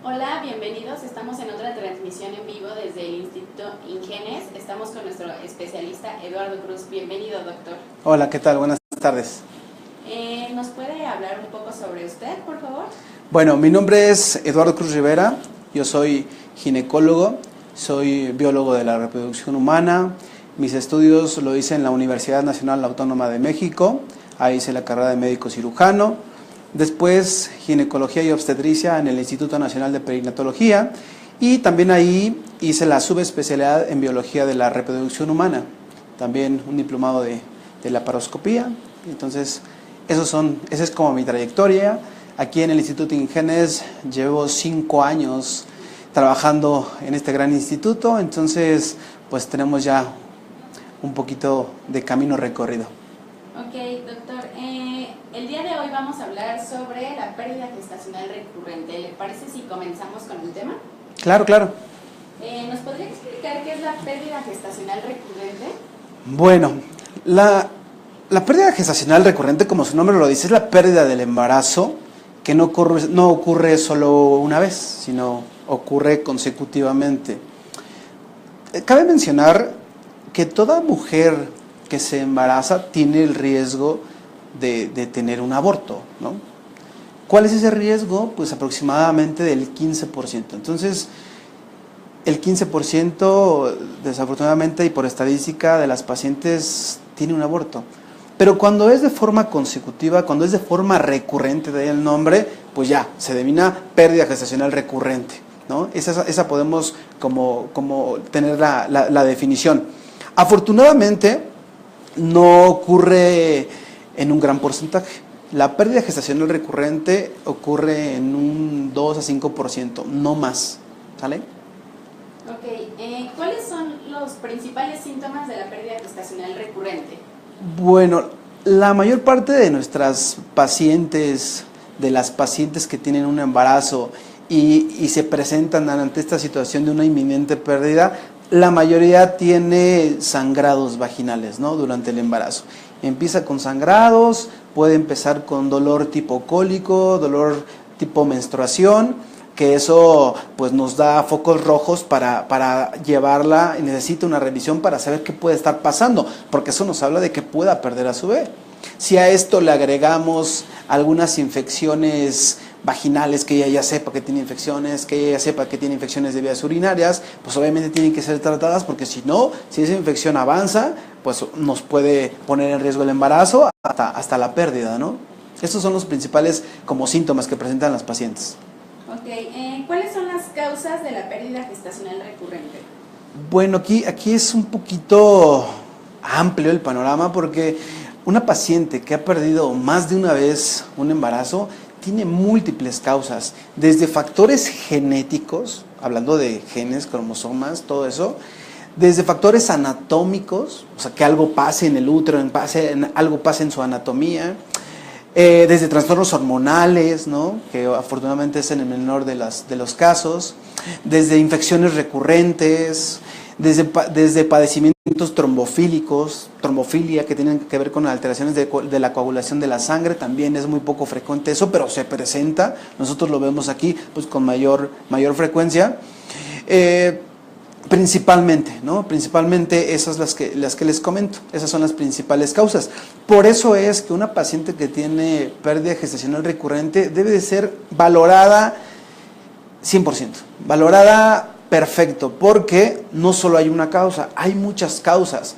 Hola, bienvenidos. Estamos en otra transmisión en vivo desde el Instituto Ingenes. Estamos con nuestro especialista Eduardo Cruz. Bienvenido, doctor. Hola, ¿qué tal? Buenas tardes. ¿Nos puede hablar un poco sobre usted, por favor? Bueno, mi nombre es Eduardo Cruz Rivera. Yo soy ginecólogo, soy biólogo de la reproducción humana. Mis estudios lo hice en la Universidad Nacional Autónoma de México. Ahí hice la carrera de médico cirujano. Después, ginecología y obstetricia en el Instituto Nacional de Perinatología. Y también ahí hice la subespecialidad en biología de la reproducción humana. También un diplomado de laparoscopía. Entonces, esa es como mi trayectoria. Aquí en el Instituto Ingenes llevo 5 años trabajando en este gran instituto. Entonces, pues tenemos ya un poquito de camino recorrido. Ok, doctor. El día de hoy vamos a hablar sobre la pérdida gestacional recurrente. ¿Le parece si comenzamos con el tema? Claro, claro. ¿Nos podría explicar qué es la pérdida gestacional recurrente? Bueno, la pérdida gestacional recurrente, como su nombre lo dice, es la pérdida del embarazo que no ocurre solo una vez, sino ocurre consecutivamente. Cabe mencionar que toda mujer que se embaraza tiene el riesgo de tener un aborto, ¿no? ¿Cuál es ese riesgo? Pues aproximadamente del 15%. Entonces, el 15% desafortunadamente y por estadística de las pacientes tiene un aborto. Pero cuando es de forma consecutiva, cuando es de forma recurrente, de ahí el nombre, pues ya, se denomina pérdida gestacional recurrente, ¿no? Esa podemos como tener la definición. Afortunadamente, no ocurre en un gran porcentaje. La pérdida gestacional recurrente ocurre en un 2 a 5%, no más, ¿sale? Ok, ¿cuáles son los principales síntomas de la pérdida gestacional recurrente? Bueno, la mayor parte de nuestras pacientes, de las pacientes que tienen un embarazo y se presentan ante esta situación de una inminente pérdida, la mayoría tiene sangrados vaginales, ¿no? Durante el embarazo. Empieza con sangrados, puede empezar con dolor tipo cólico, dolor tipo menstruación, que eso pues nos da focos rojos para llevarla, y necesita una revisión para saber qué puede estar pasando, porque eso nos habla de que pueda perder a su bebé. Si a esto le agregamos algunas infecciones vaginales, que ella ya sepa que tiene infecciones, que ella ya sepa que tiene infecciones de vías urinarias, pues obviamente tienen que ser tratadas, porque si no, si esa infección avanza, pues nos puede poner en riesgo el embarazo hasta la pérdida, ¿no? Estos son los principales como síntomas que presentan las pacientes. Ok, ¿cuáles son las causas de la pérdida gestacional recurrente? Bueno, aquí es un poquito amplio el panorama, porque una paciente que ha perdido más de una vez un embarazo tiene múltiples causas, desde factores genéticos, hablando de genes, cromosomas, todo eso, desde factores anatómicos, o sea, que algo pase en el útero, algo pase en su anatomía, desde trastornos hormonales, ¿no? Que afortunadamente es en el menor de los casos, desde infecciones recurrentes, desde padecimientos trombofílicos, trombofilia, que tienen que ver con alteraciones de la coagulación de la sangre. También es muy poco frecuente eso, pero se presenta. Nosotros lo vemos aquí pues con mayor frecuencia. Principalmente, ¿no? Principalmente esas las que les comento. Esas son las principales causas. Por eso es que una paciente que tiene pérdida gestacional recurrente debe de ser valorada 100%, valorada perfecto, porque no solo hay una causa, hay muchas causas.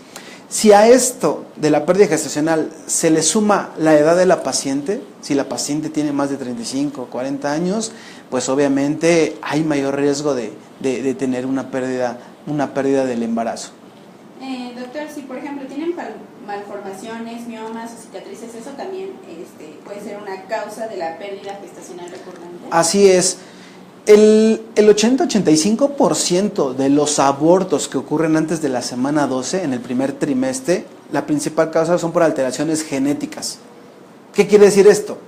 Si a esto de la pérdida gestacional se le suma la edad de la paciente, si la paciente tiene más de 35 o 40 años, pues obviamente hay mayor riesgo de tener una pérdida del embarazo. Doctor, si por ejemplo tienen malformaciones, miomas o cicatrices, ¿eso también puede ser una causa de la pérdida gestacional recurrente? Así es. El 80-85% de los abortos que ocurren antes de la semana 12, en el primer trimestre, la principal causa son por alteraciones genéticas. ¿Qué quiere decir esto?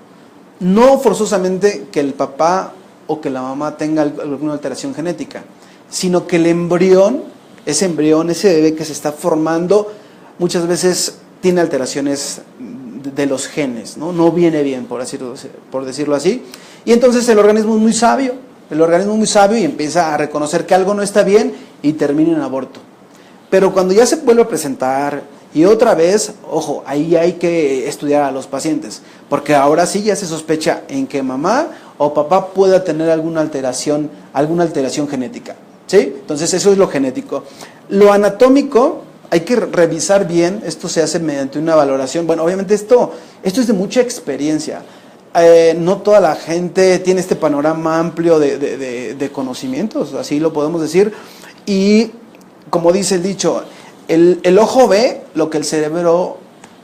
No forzosamente que el papá o que la mamá tenga alguna alteración genética, sino que el embrión, ese bebé que se está formando, muchas veces tiene alteraciones de los genes, ¿no? No viene bien, por decirlo así. Y entonces el organismo es muy sabio. el organismo es muy sabio y empieza a reconocer que algo no está bien y termina en aborto. Pero cuando ya se vuelve a presentar y otra vez, ojo, ahí hay que estudiar a los pacientes, porque ahora sí ya se sospecha en que mamá o papá pueda tener alguna alteración genética, ¿sí? Entonces eso es lo genético. Lo anatómico hay que revisar bien, esto se hace mediante una valoración. Bueno, obviamente esto es de mucha experiencia. No toda la gente tiene este panorama amplio de conocimientos, así lo podemos decir, y como dice el dicho, el ojo ve lo que el cerebro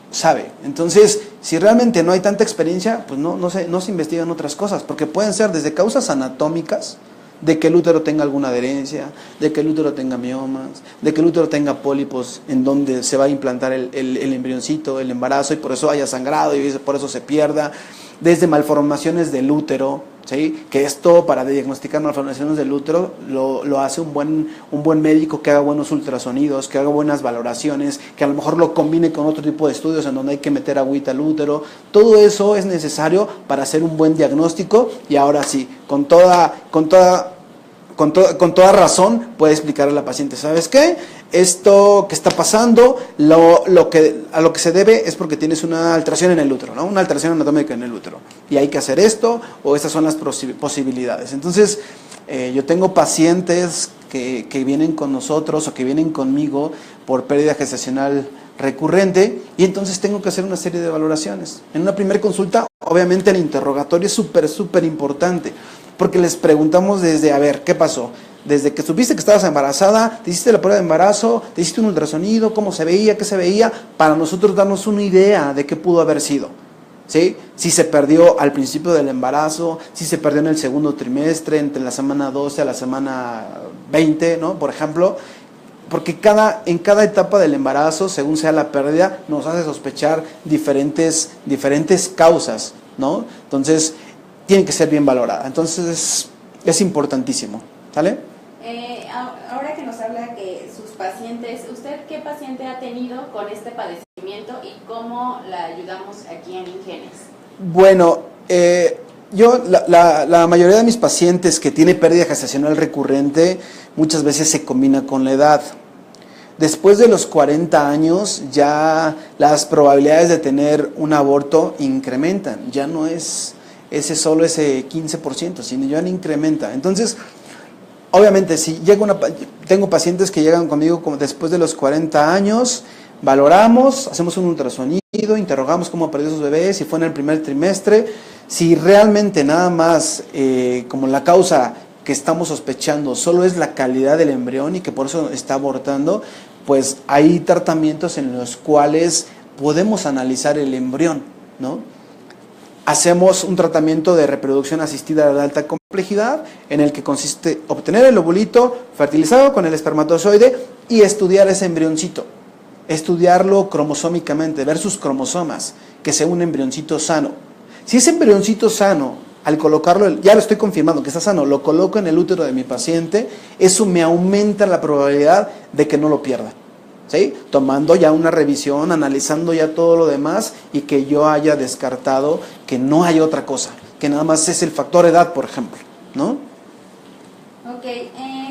sabe. Entonces, si realmente no hay tanta experiencia, pues no se investigan otras cosas, porque pueden ser desde causas anatómicas, de que el útero tenga alguna adherencia, de que el útero tenga miomas, de que el útero tenga pólipos en donde se va a implantar el embrioncito, el embarazo, y por eso haya sangrado y por eso se pierda, desde malformaciones del útero, ¿sí? Que esto, para diagnosticar malformaciones del útero, lo hace un buen médico que haga buenos ultrasonidos, que haga buenas valoraciones, que a lo mejor lo combine con otro tipo de estudios en donde hay que meter agüita al útero. Todo eso es necesario para hacer un buen diagnóstico, y ahora sí, con toda razón puede explicarle a la paciente, ¿sabes qué? Esto que está pasando, a lo que se debe es porque tienes una alteración en el útero, ¿no? Una alteración anatómica en el útero, y hay que hacer esto, o estas son las posibilidades. Entonces, yo tengo pacientes que vienen con nosotros o que vienen conmigo por pérdida gestacional recurrente, y entonces tengo que hacer una serie de valoraciones. En una primera consulta, obviamente el interrogatorio es súper importante, porque les preguntamos desde, a ver, ¿qué pasó? Desde que supiste que estabas embarazada, te hiciste la prueba de embarazo, te hiciste un ultrasonido, cómo se veía, qué se veía, para nosotros darnos una idea de qué pudo haber sido, ¿sí? Si se perdió al principio del embarazo, si se perdió en el segundo trimestre, entre la semana 12 a la semana 20, ¿no? Por ejemplo, porque en cada etapa del embarazo, según sea la pérdida, nos hace sospechar diferentes causas, ¿no? Entonces, tiene que ser bien valorada. Entonces, es importantísimo, ¿sale? Ahora que nos habla que sus pacientes, ¿usted qué paciente ha tenido con este padecimiento y cómo la ayudamos aquí en Ingenes? Bueno, yo, la mayoría de mis pacientes que tiene pérdida gestacional recurrente, muchas veces se combina con la edad. Después de los 40 años, ya las probabilidades de tener un aborto incrementan. Ya no es solo ese 15%, sino ya incrementa. Entonces, obviamente, si tengo pacientes que llegan conmigo después de los 40 años, valoramos, hacemos un ultrasonido, interrogamos cómo perdió sus bebés, si fue en el primer trimestre, si realmente nada más como la causa que estamos sospechando solo es la calidad del embrión y que por eso está abortando, pues hay tratamientos en los cuales podemos analizar el embrión, ¿no? Hacemos un tratamiento de reproducción asistida de alta complejidad, en el que consiste obtener el ovulito fertilizado con el espermatozoide y estudiar ese embrioncito, estudiarlo cromosómicamente, ver sus cromosomas, que sea un embrioncito sano. Si ese embrioncito sano, al colocarlo, ya lo estoy confirmando que está sano, lo coloco en el útero de mi paciente, eso me aumenta la probabilidad de que no lo pierda, ¿sí? Tomando ya una revisión, analizando ya todo lo demás y que yo haya descartado que no hay otra cosa, que nada más es el factor edad, por ejemplo, ¿no? Ok,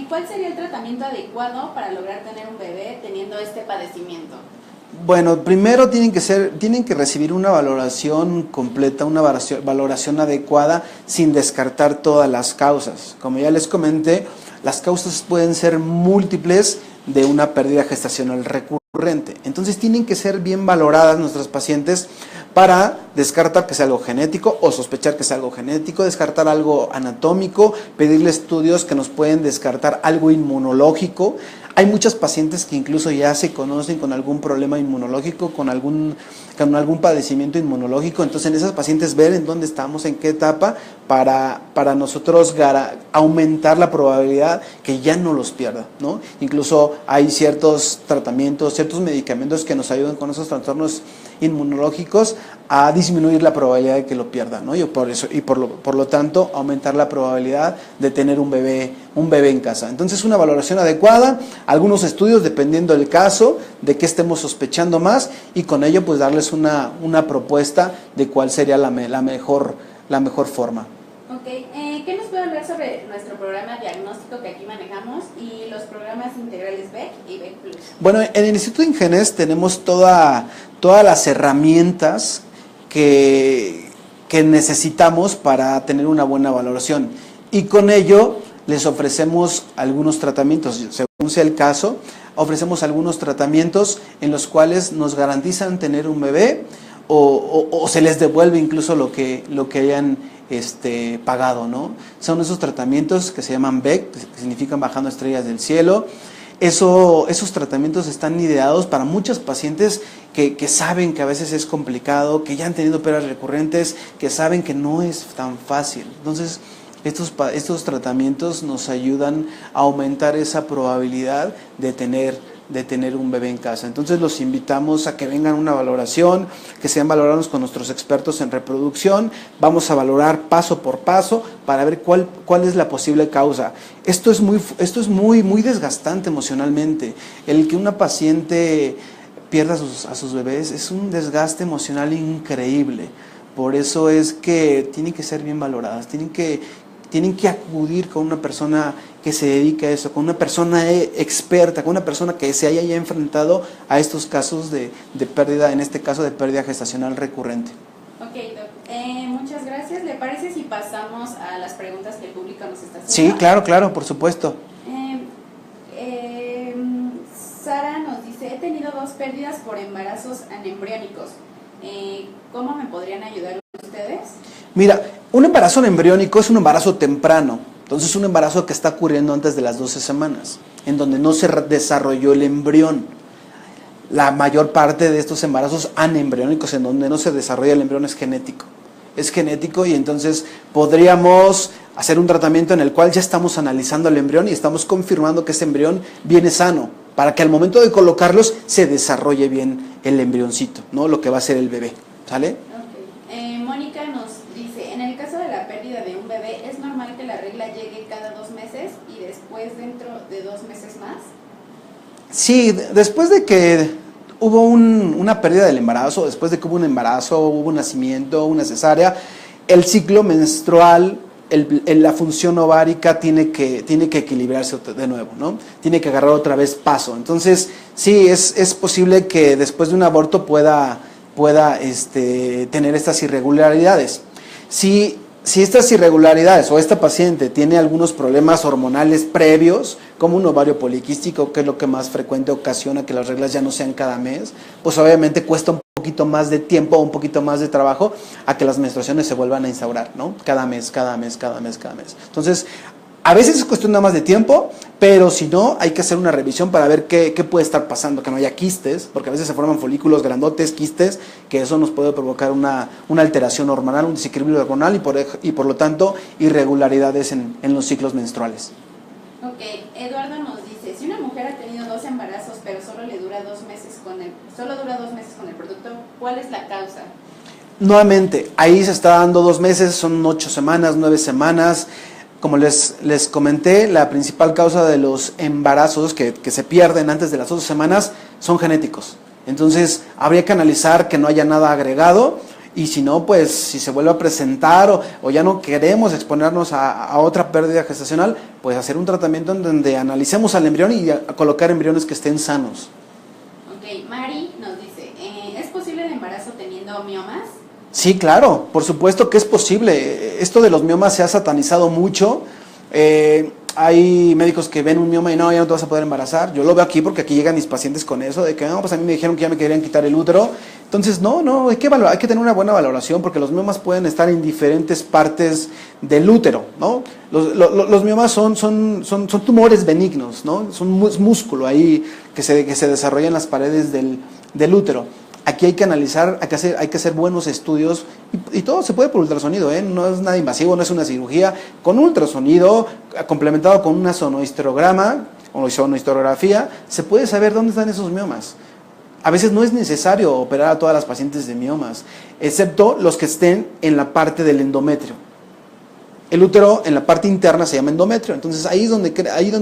¿cuál sería el tratamiento adecuado para lograr tener un bebé teniendo este padecimiento? Bueno, primero tienen que recibir una valoración completa, una valoración adecuada, sin descartar todas las causas. Como ya les comenté, las causas pueden ser múltiples de una pérdida gestacional recurrente. Entonces tienen que ser bien valoradas nuestras pacientes para descartar que sea algo genético o sospechar que sea algo genético, descartar algo anatómico, pedirle estudios que nos pueden descartar algo inmunológico. Hay muchas pacientes que incluso ya se conocen con algún problema inmunológico, con algún padecimiento inmunológico. Entonces en esas pacientes ver en dónde estamos, en qué etapa, para nosotros aumentar la probabilidad que ya no los pierda, ¿no? Incluso hay ciertos tratamientos, ciertos medicamentos que nos ayudan con esos trastornos inmunológicos a disminuir la probabilidad de que lo pierdan, ¿no? Y por lo tanto aumentar la probabilidad de tener un bebé en casa. Entonces una valoración adecuada, algunos estudios dependiendo del caso, de qué estemos sospechando más, y con ello pues darles una propuesta de cuál sería la mejor forma. Ok, ¿Qué nos puede hablar sobre nuestro programa diagnóstico que aquí manejamos y los programas integrales BEC y BEC Plus? Bueno, en el Instituto Ingenes tenemos todas las herramientas que necesitamos para tener una buena valoración, y con ello les ofrecemos algunos tratamientos, según sea el caso, ofrecemos algunos tratamientos en los cuales nos garantizan tener un bebé o se les devuelve incluso lo que hayan pagado, ¿no? Son esos tratamientos que se llaman BEC, que significan bajando estrellas del cielo. Esos tratamientos están ideados para muchos pacientes que saben que a veces es complicado, que ya han tenido pérdidas recurrentes, que saben que no es tan fácil. Entonces, estos tratamientos nos ayudan a aumentar esa probabilidad de tener un bebé en casa. Entonces los invitamos a que vengan a una valoración, que sean valorados con nuestros expertos en reproducción. Vamos a valorar paso por paso para ver cuál es la posible causa. Esto es muy desgastante emocionalmente. El que una paciente pierda a sus bebés es un desgaste emocional increíble. Por eso es que tienen que ser bien valoradas, tienen que acudir con una persona que se dedica a eso, con una persona experta, con una persona que se haya ya enfrentado a estos casos de pérdida, en este caso de pérdida gestacional recurrente. Ok, Doc. Muchas gracias. ¿Le parece si pasamos a las preguntas que el público nos está haciendo? Sí, claro, por supuesto. Sara nos dice, he tenido 2 pérdidas por embarazos anembriónicos. ¿Cómo me podrían ayudar ustedes? Mira, un embarazo embriónico es un embarazo temprano, entonces un embarazo que está ocurriendo antes de las 12 semanas, en donde no se desarrolló el embrión. La mayor parte de estos embarazos anembriónicos, en donde no se desarrolla el embrión, es genético. Es genético, y entonces podríamos hacer un tratamiento en el cual ya estamos analizando el embrión y estamos confirmando que ese embrión viene sano, para que al momento de colocarlos se desarrolle bien el embrioncito, ¿no? Lo que va a ser el bebé, ¿sale? Okay. Mónica nos dice, en el caso de la pérdida de un bebé, ¿es normal que la regla llegue cada 2 meses y después dentro de 2 meses más? Sí, después de que hubo una pérdida del embarazo, después de que hubo un embarazo, hubo un nacimiento, una cesárea, el ciclo menstrual, la función ovárica tiene que equilibrarse de nuevo, ¿no? Tiene que agarrar otra vez paso. Entonces, sí, es posible que después de un aborto pueda tener estas irregularidades. Si estas irregularidades o esta paciente tiene algunos problemas hormonales previos, como un ovario poliquístico, que es lo que más frecuente ocasiona que las reglas ya no sean cada mes, pues obviamente cuesta un poquito más de tiempo o un poquito más de trabajo a que las menstruaciones se vuelvan a instaurar, ¿no? Cada mes. Entonces, a veces es cuestión nada más de tiempo, pero si no, hay que hacer una revisión para ver qué puede estar pasando, que no haya quistes, porque a veces se forman folículos grandotes, quistes, que eso nos puede provocar una alteración hormonal, un desequilibrio hormonal y por lo tanto irregularidades en los ciclos menstruales. Ok, Eduardo nos dice, si una mujer ha tenido 2 embarazos, pero solo dura 2 meses con el producto, ¿cuál es la causa? Nuevamente, ahí se está dando 2 meses, son 8 semanas, 9 semanas. Como les comenté, la principal causa de los embarazos que se pierden antes de las 12 semanas son genéticos. Entonces, habría que analizar que no haya nada agregado, y si no, pues si se vuelve a presentar o ya no queremos exponernos a otra pérdida gestacional, pues hacer un tratamiento en donde analicemos al embrión y a colocar embriones que estén sanos. Ok, Mari nos dice, ¿es posible el embarazo teniendo miomas? Sí, claro, por supuesto que es posible. Esto de los miomas se ha satanizado mucho. Hay médicos que ven un mioma y no, ya no te vas a poder embarazar. Yo lo veo aquí porque aquí llegan mis pacientes con eso, de que no, pues a mí me dijeron que ya me querían quitar el útero. Entonces, no, hay que tener una buena valoración, porque los miomas pueden estar en diferentes partes del útero, ¿no? Los miomas son tumores benignos, ¿no? Son músculo ahí que se desarrolla en las paredes del útero. Aquí hay que analizar, hay que hacer buenos estudios, y todo se puede por ultrasonido, ¿eh? No es nada invasivo, no es una cirugía. Con ultrasonido, complementado con una sonohisterograma o sonohistorografía, se puede saber dónde están esos miomas. A veces no es necesario operar a todas las pacientes de miomas, excepto los que estén en la parte del endometrio. El útero en la parte interna se llama endometrio, entonces ahí es donde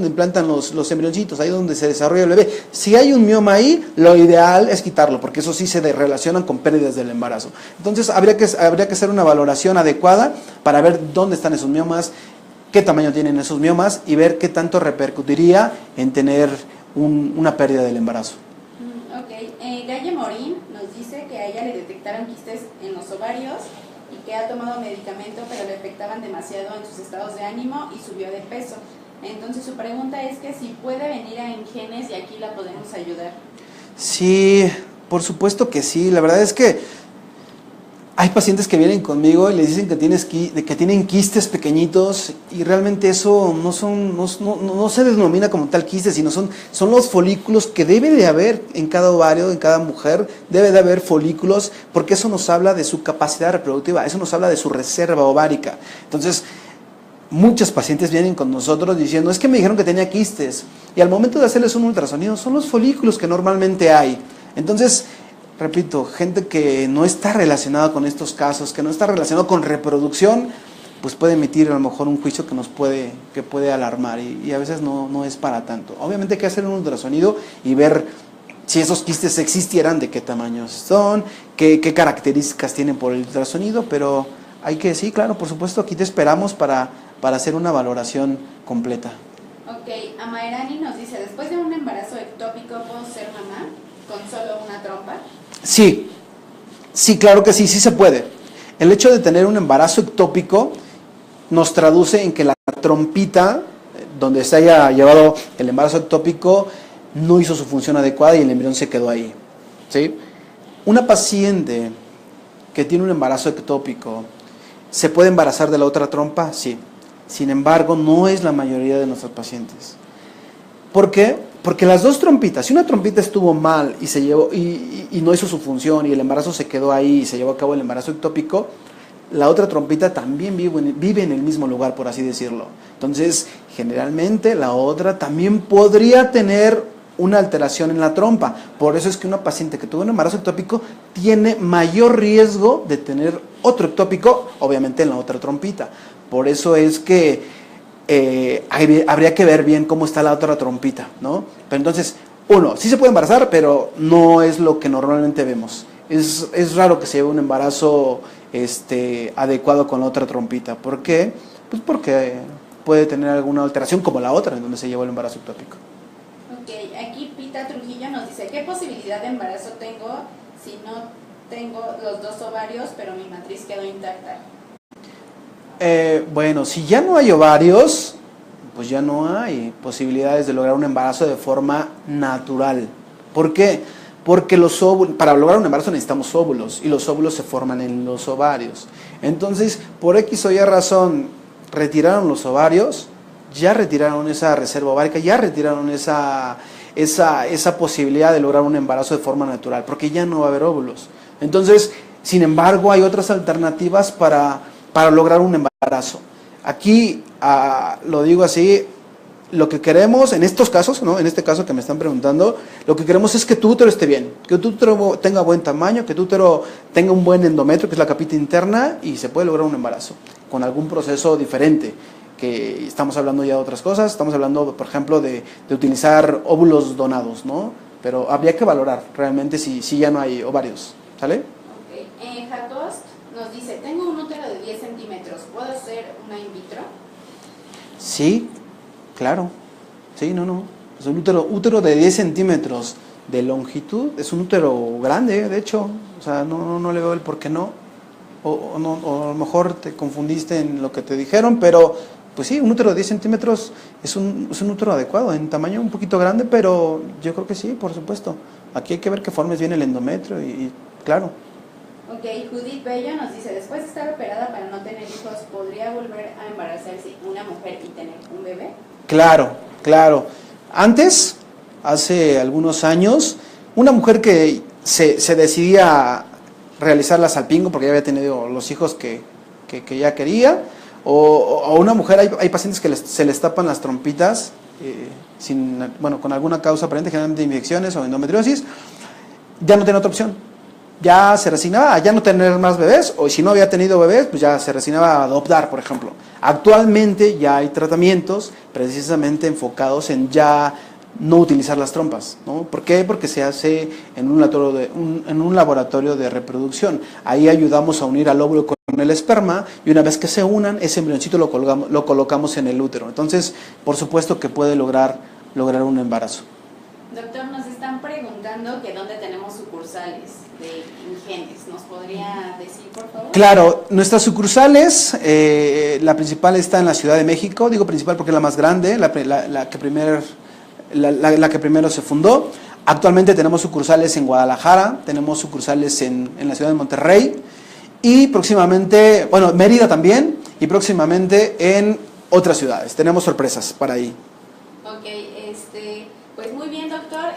implantan los embrioncitos, ahí es donde se desarrolla el bebé. Si hay un mioma ahí, lo ideal es quitarlo, porque eso sí se relacionan con pérdidas del embarazo. Entonces habría que hacer una valoración adecuada para ver dónde están esos miomas, qué tamaño tienen esos miomas y ver qué tanto repercutiría en tener una pérdida del embarazo. Ok, Galle Morín nos dice que a ella le detectaron quistes en los ovarios y que ha tomado medicamento, pero le afectaban demasiado en sus estados de ánimo y subió de peso. Entonces su pregunta es que si puede venir a Ingenes y aquí la podemos ayudar. Sí, por supuesto que sí. La verdad es que hay pacientes que vienen conmigo y les dicen que tienen quistes pequeñitos y realmente eso no se denomina como tal quistes, sino son los folículos que debe de haber en cada ovario, en cada mujer, debe de haber folículos, porque eso nos habla de su capacidad reproductiva, eso nos habla de su reserva ovárica. Entonces, muchos pacientes vienen con nosotros diciendo, es que me dijeron que tenía quistes, y al momento de hacerles un ultrasonido son los folículos que normalmente hay. Entonces, repito, gente que no está relacionada con estos casos, que no está relacionada con reproducción, pues puede emitir a lo mejor un juicio que puede alarmar, y a veces no es para tanto. Obviamente hay que hacer un ultrasonido y ver si esos quistes existieran, de qué tamaños son, qué características tienen por el ultrasonido, pero hay que, sí, claro, por supuesto, aquí te esperamos para hacer una valoración completa. Ok, Amaerani nos dice, después de un embarazo ectópico, ¿puedo ser mamá con solo una trompa? Sí, claro que sí se puede. El hecho de tener un embarazo ectópico nos traduce en que la trompita, donde se haya llevado el embarazo ectópico, no hizo su función adecuada y el embrión se quedó ahí, ¿sí? Una paciente que tiene un embarazo ectópico, ¿se puede embarazar de la otra trompa? Sí. Sin embargo, no es la mayoría de nuestros pacientes. ¿Por qué? Porque las dos trompitas, si una trompita estuvo mal y se llevó y no hizo su función y el embarazo se quedó ahí y se llevó a cabo el embarazo ectópico, la otra trompita también vive en el mismo lugar, por así decirlo. Entonces, generalmente la otra también podría tener una alteración en la trompa. Por eso es que una paciente que tuvo un embarazo ectópico tiene mayor riesgo de tener otro ectópico, obviamente en la otra trompita. Por eso es que habría que ver bien cómo está la otra trompita, ¿no? Pero entonces, sí se puede embarazar, pero no es lo que normalmente vemos. Es raro que se lleve un embarazo adecuado con la otra trompita. ¿Por qué? Pues porque puede tener alguna alteración como la otra, en donde se llevó el embarazo ectópico. Ok, aquí Pita Trujillo nos dice, ¿qué posibilidad de embarazo tengo si no tengo los dos ovarios, pero mi matriz quedó intacta? Bueno, si ya no hay ovarios, pues ya no hay posibilidades de lograr un embarazo de forma natural. ¿Por qué? Porque para lograr un embarazo necesitamos óvulos, y los óvulos se forman en los ovarios. Entonces, por X o Y razón, retiraron los ovarios, ya retiraron esa reserva ovárica, ya retiraron esa posibilidad de lograr un embarazo de forma natural, porque ya no va a haber óvulos. Entonces, sin embargo, hay otras alternativas para lograr un embarazo. Aquí, lo digo así, lo que queremos en estos casos, ¿no? En este caso que me están preguntando, lo que queremos es que tu útero esté bien, que tu útero tenga buen tamaño, que tu útero tenga un buen endometrio, que es la capita interna, y se puede lograr un embarazo con algún proceso diferente, que estamos hablando ya de otras cosas, estamos hablando, por ejemplo, de utilizar óvulos donados, ¿no? Pero habría que valorar realmente si ya no hay ovarios, ¿sale? Ok, Jatost nos dice, tengo un útero de 10 centímetros, ¿puedo hacer una in vitro? Sí, claro. Sí, no. Es un útero de 10 centímetros de longitud, es un útero grande, de hecho. O sea, no le veo el por qué no. O a lo mejor te confundiste en lo que te dijeron, pero pues sí, un útero de 10 centímetros es un útero adecuado, en tamaño un poquito grande, pero yo creo que sí, por supuesto. Aquí hay que ver que formes bien el endometrio y claro. Ok, Judith Bello nos dice, después de estar operada para no tener hijos, ¿podría volver a embarazarse una mujer y tener un bebé? Claro. Antes, hace algunos años, una mujer que se decidía a realizar la salpingo porque ya había tenido los hijos que ya quería, o una mujer, hay pacientes que se les tapan las trompitas con alguna causa aparente, generalmente infecciones o endometriosis, ya no tiene otra opción. Ya se resignaba a ya no tener más bebés, o si no había tenido bebés, pues ya se resignaba a adoptar, por ejemplo. Actualmente ya hay tratamientos precisamente enfocados en ya no utilizar las trompas, ¿no? ¿Por qué? Porque se hace en un laboratorio de reproducción. Ahí ayudamos a unir al óvulo con con el esperma, y una vez que se unan, ese embrioncito lo colocamos en el útero. Entonces, por supuesto que puede lograr un embarazo. Doctor, nos están preguntando que dónde tenemos sucursales de Ingenes. ¿Nos podría decir, por favor? Claro, nuestras sucursales, la principal está en la Ciudad de México. Digo principal porque es la más grande, la que primero se fundó. Actualmente tenemos sucursales en Guadalajara, tenemos sucursales en la ciudad de Monterrey y próximamente, bueno, Mérida también, y próximamente en otras ciudades. Tenemos sorpresas para ahí. Ok, pues muy bien, doctor.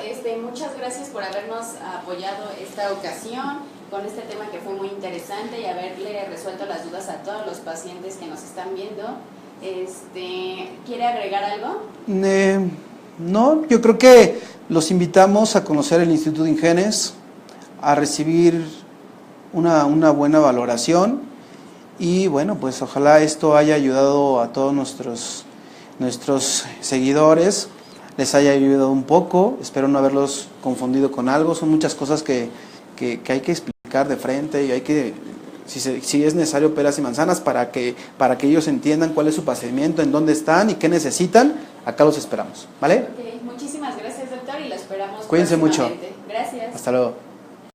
Muchas gracias por habernos apoyado esta ocasión con este tema que fue muy interesante y haberle resuelto las dudas a todos los pacientes que nos están viendo. ¿Quiere agregar algo? No, yo creo que los invitamos a conocer el Instituto Ingenes, a recibir una buena valoración y bueno, pues ojalá esto haya ayudado a todos nuestros seguidores, les haya ayudado un poco, espero no haberlos confundido con algo, son muchas cosas que hay que explicar de frente y hay que, si es necesario, peras y manzanas para que ellos entiendan cuál es su procedimiento, en dónde están y qué necesitan, acá los esperamos, ¿vale? Okay, muchísimas gracias, doctor, y lo esperamos. Cuídense mucho. Gracias. Hasta luego.